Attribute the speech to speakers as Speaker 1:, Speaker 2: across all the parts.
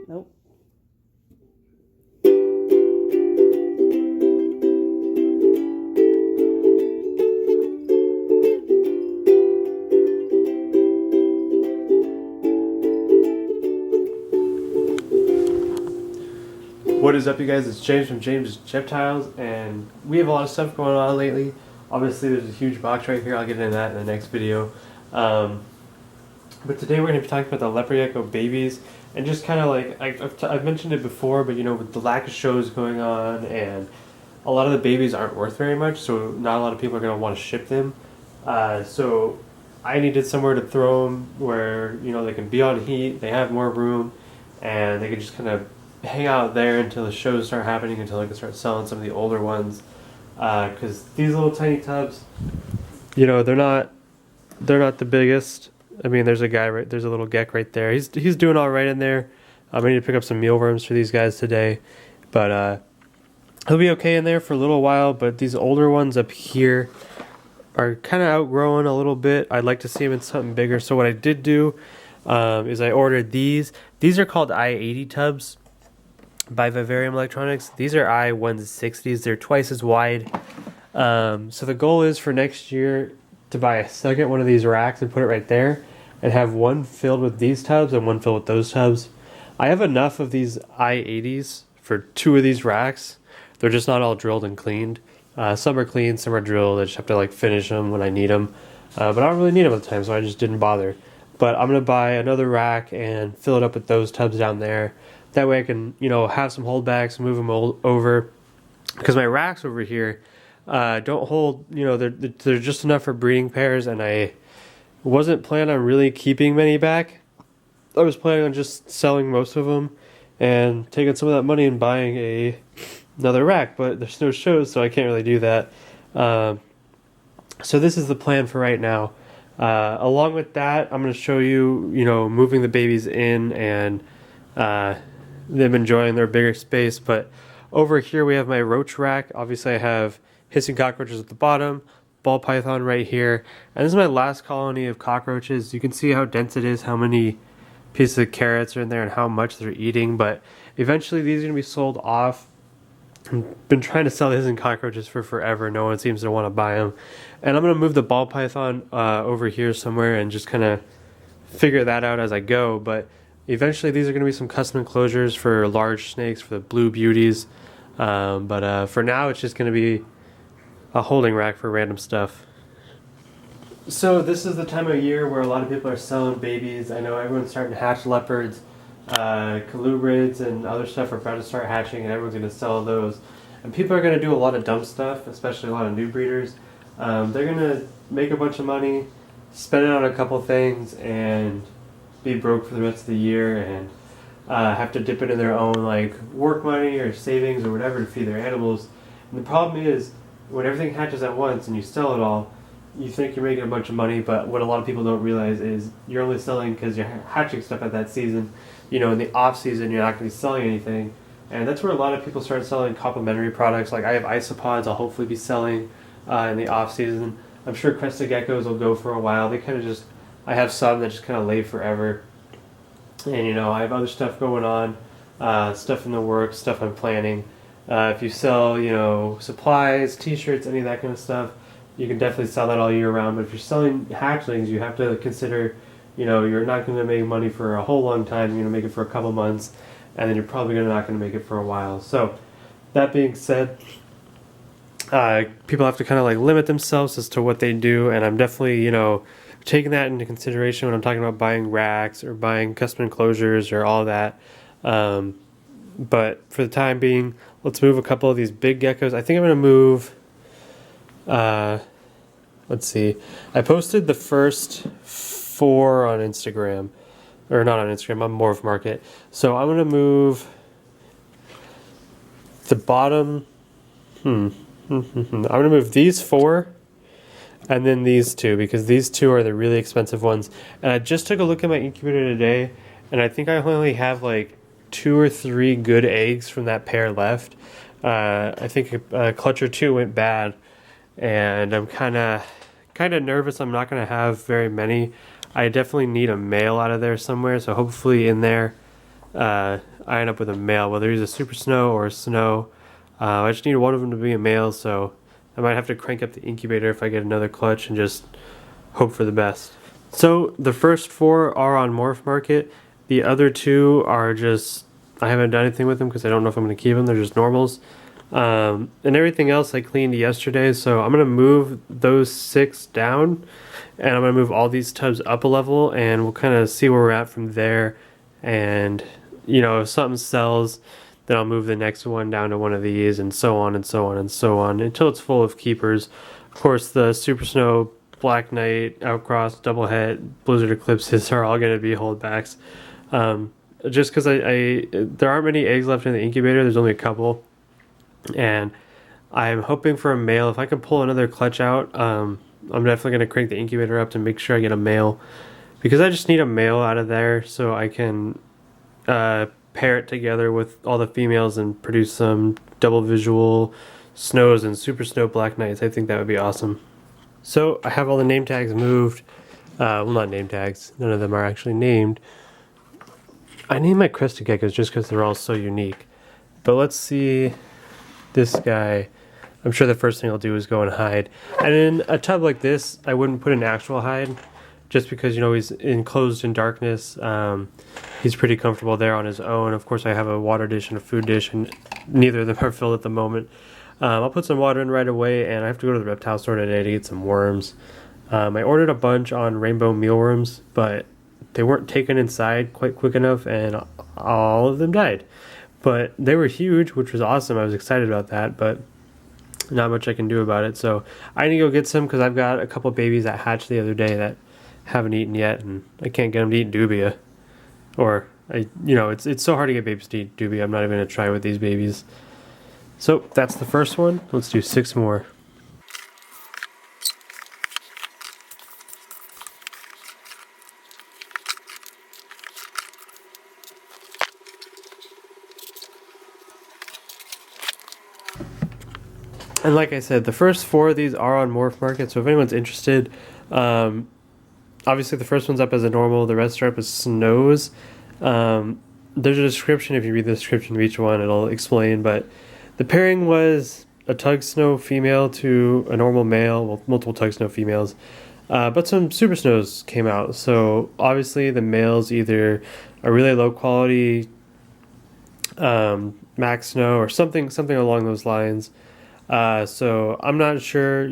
Speaker 1: Nope.
Speaker 2: What is up, you guys? It's James from James Reptiles, and we have a lot of stuff going on lately. Obviously, there's a huge box right here. I'll get into that in the next video. But today we're going to be talking about the leopard gecko babies, and just kind of like I've mentioned it before, but you know, with the lack of shows going on, and a lot of the babies aren't worth very much, so not a lot of people are going to want to ship them. So I needed somewhere to throw them where you know they can be on heat, they have more room, and they can just kind of hang out there until the shows start happening, until I can start selling some of the older ones. Because these little tiny tubs, you know, they're not the biggest. I mean, there's a little geck right there. He's doing all right in there. I need to pick up some mealworms for these guys today, but he'll be okay in there for a little while. But these older ones up here are kind of outgrowing a little bit. I'd like to see them in something bigger. So what I did do is I ordered these. These are called I-80 tubs by Vivarium Electronics. These are I-160s. They're twice as wide. So the goal is for next year to buy a second one of these racks and put it right there, and have one filled with these tubs and one filled with those tubs. I have enough of these I-80s for 2 of these racks. They're just not all drilled and cleaned. Some are clean, some are drilled. I just have to like finish them when I need them. But I don't really need them at the time, so I just didn't bother. But I'm going to buy another rack and fill it up with those tubs down there. That way I can, you know, have some holdbacks, move them over. Because my racks over here don't hold, you know, they're just enough for breeding pairs, and I wasn't planning on really keeping many back. I was planning on just selling most of them and taking some of that money and buying another rack, but there's no shows, so I can't really do that. So this is the plan for right now. Along with that, I'm going to show you, you know, moving the babies in and them enjoying their bigger space. But over here we have my roach rack. Obviously I have hissing cockroaches at the bottom, ball python right here, and this is my last colony of cockroaches. You can see how dense it is, how many pieces of carrots are in there, and how much they're eating. But eventually these are going to be sold off. I've been trying to sell the hissing cockroaches for forever. No one seems to want to buy them, and I'm going to move the ball python over here somewhere and just kind of figure that out as I go. But eventually these are going to be some custom enclosures for large snakes, for the blue beauties. But for now it's just going to be a holding rack for random stuff. So this is the time of year where a lot of people are selling babies. I know everyone's starting to hatch leopards. Colubrids and other stuff are about to start hatching, and everyone's going to sell those. And people are going to do a lot of dumb stuff, especially a lot of new breeders. They're going to make a bunch of money, spend it on a couple things, and be broke for the rest of the year, and have to dip into their own like work money or savings or whatever to feed their animals. And the problem is, when everything hatches at once and you sell it all, you think you're making a bunch of money, but what a lot of people don't realize is you're only selling because you're hatching stuff at that season. You know, in the off season, you're not going to be selling anything. And that's where a lot of people start selling complementary products. Like I have isopods I'll hopefully be selling in the off season. I'm sure crested geckos will go for a while. They kind of just, I have some that just kind of lay forever. And you know, I have other stuff going on, stuff in the works, stuff I'm planning. If you sell, you know, supplies, t-shirts, any of that kind of stuff, you can definitely sell that all year round. But if you're selling hatchlings, you have to consider, you know, you're not going to make money for a whole long time. You're going to make it for a couple months, and then you're probably not going to make it for a while. So that being said, people have to kind of like limit themselves as to what they do, and I'm definitely, you know, taking that into consideration when I'm talking about buying racks or buying custom enclosures or all that. But for the time being, let's move a couple of these big geckos. I think I'm going to move, let's see. I posted the first 4 on Instagram. Or not on Instagram, on MorphMarket. So I'm going to move the bottom. I'm going to move these 4 and then these 2, because these 2 are the really expensive ones. And I just took a look at my incubator today, and I think I only have like 2 or 3 good eggs from that pair left. I think a clutch or 2 went bad, and I'm kind of nervous I'm not going to have very many. I definitely need a male out of there somewhere, so hopefully in there I end up with a male, whether he's a super snow or a snow. I just need one of them to be a male, so I might have to crank up the incubator if I get another clutch and just hope for the best. So the first 4 are on MorphMarket. The other 2 are just, I haven't done anything with them because I don't know if I'm going to keep them. They're just normals. And everything else I cleaned yesterday, so I'm going to move those 6 down, and I'm going to move all these tubs up a level, and we'll kind of see where we're at from there. And, you know, if something sells, then I'll move the next one down to one of these, and so on and so on and so on, until it's full of keepers. Of course, the Super Snow, Black Knight, Outcross, Double Het, Blizzard Eclipses are all going to be holdbacks. Just because there aren't many eggs left in the incubator, there's only a couple. And I'm hoping for a male. If I can pull another clutch out, I'm definitely going to crank the incubator up to make sure I get a male, because I just need a male out of there so I can pair it together with all the females and produce some double visual snows and super snow black knights. I think that would be awesome. So I have all the name tags moved. Well, not name tags. None of them are actually named. I named my crested geckos just because they're all so unique. But let's see this guy. I'm sure the first thing I'll do is go and hide. And in a tub like this, I wouldn't put an actual hide, just because, you know, he's enclosed in darkness. He's pretty comfortable there on his own. Of course, I have a water dish and a food dish, and neither of them are filled at the moment. I'll put some water in right away, and I have to go to the reptile store today to get some worms. I ordered a bunch on rainbow mealworms, but they weren't taken inside quite quick enough, and all of them died. But they were huge, which was awesome. I was excited about that, but not much I can do about it. So I need to go get some, because I've got a couple babies that hatched the other day that haven't eaten yet, and I can't get them to eat dubia. Or, it's so hard to get babies to eat dubia. I'm not even going to try with these babies. So that's the first one. Let's do 6 more. And like I said, the first 4 of these are on MorphMarket, so if anyone's interested, obviously the first one's up as a normal, the rest are up as snows. There's a description. If you read the description of each one, it'll explain, but the pairing was a tug snow female to a normal male, well, multiple tug snow females, but some super snows came out. So obviously the male's either a really low quality max snow or something along those lines. So I'm not sure,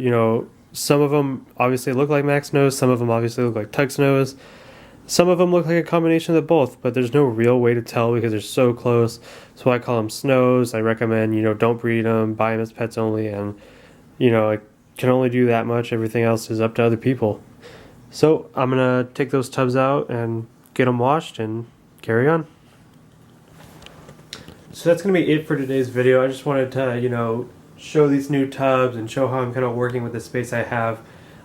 Speaker 2: some of them obviously look like max snows, some of them obviously look like tug snows, some of them look like a combination of both, but there's no real way to tell because they're so close. So I call them snows. I recommend, don't breed them, buy them as pets only, and, I can only do that much. Everything else is up to other people. So I'm going to take those tubs out and get them washed and carry on. So that's going to be it for today's video. I just wanted to, show these new tubs and show how I'm kind of working with the space I have.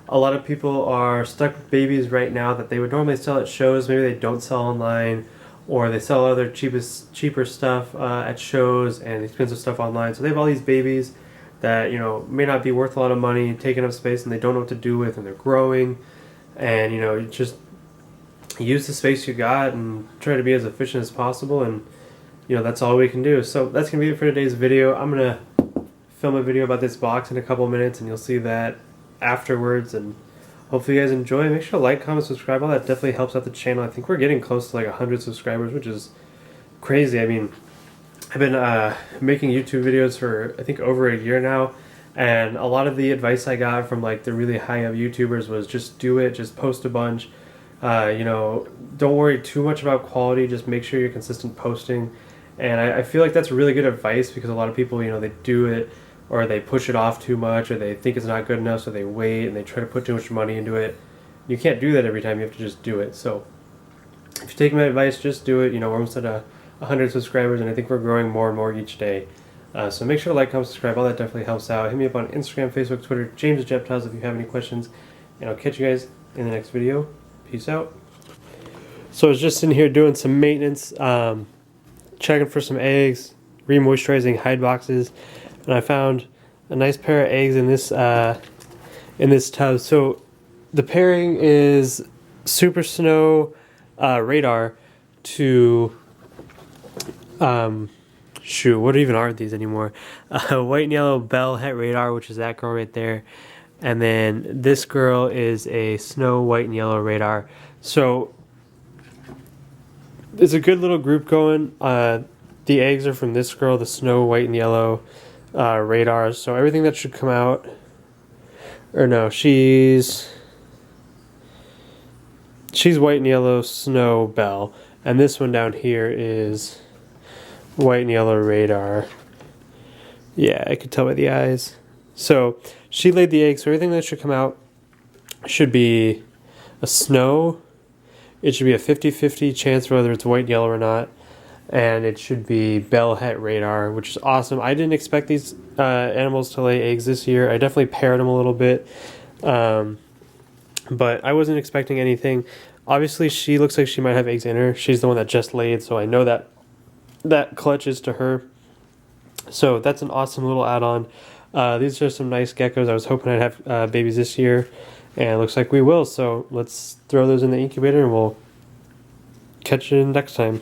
Speaker 2: A lot of people are stuck with babies right now that they would normally sell at shows. Maybe they don't sell online, or they sell other cheaper stuff at shows and expensive stuff online. So they have all these babies that may not be worth a lot of money, taking up space, and they don't know what to do with, and they're growing. And you just use the space you got and try to be as efficient as possible. And that's all we can do. So that's gonna be it for today's video. I'm gonna film a video about this box in a couple minutes, and you'll see that afterwards, and hopefully you guys enjoy. Make sure to like, comment, subscribe. All that definitely helps out the channel. I think we're getting close to like 100 subscribers, which is crazy. I mean, I've been making YouTube videos for I think over a year now, and a lot of the advice I got from like the really high up YouTubers was just do it, just post a bunch. Don't worry too much about quality, just make sure you're consistent posting. And I feel like that's really good advice, because a lot of people, they do it, or they push it off too much, or they think it's not good enough, so they wait and they try to put too much money into it. You can't do that every time. You have to just do it. So if you take my advice, just do it. We're almost at 100 subscribers, and I think we're growing more and more each day. So make sure to like, comment, subscribe. All that definitely helps out. Hit me up on Instagram, Facebook, Twitter, James Reptiles, if you have any questions. And I'll catch you guys in the next video. Peace out. So I was just in here doing some maintenance, checking for some eggs, re-moisturizing hide boxes, and I found a nice pair of eggs in this tub. So the pairing is Super Snow Radar to Shoot, what even are these anymore? White and yellow bell het radar, which is that girl right there. And then this girl is a snow white and yellow radar. So there's a good little group going. The eggs are from this girl, the snow white and yellow radars. So everything that should come out, or no, she's white and yellow snow bell, and this one down here is white and yellow radar. Yeah, I could tell by the eyes. So she laid the egg, so everything that should come out should be a snow. It should be a 50-50 chance whether it's white and yellow or not. And it should be bell het radar, which is awesome. I didn't expect these animals to lay eggs this year. I definitely paired them a little bit. But I wasn't expecting anything. Obviously, she looks like she might have eggs in her. She's the one that just laid, so I know that clutch is to her. So that's an awesome little add-on. These are some nice geckos. I was hoping I'd have babies this year, and it looks like we will. So let's throw those in the incubator, and we'll catch you next time.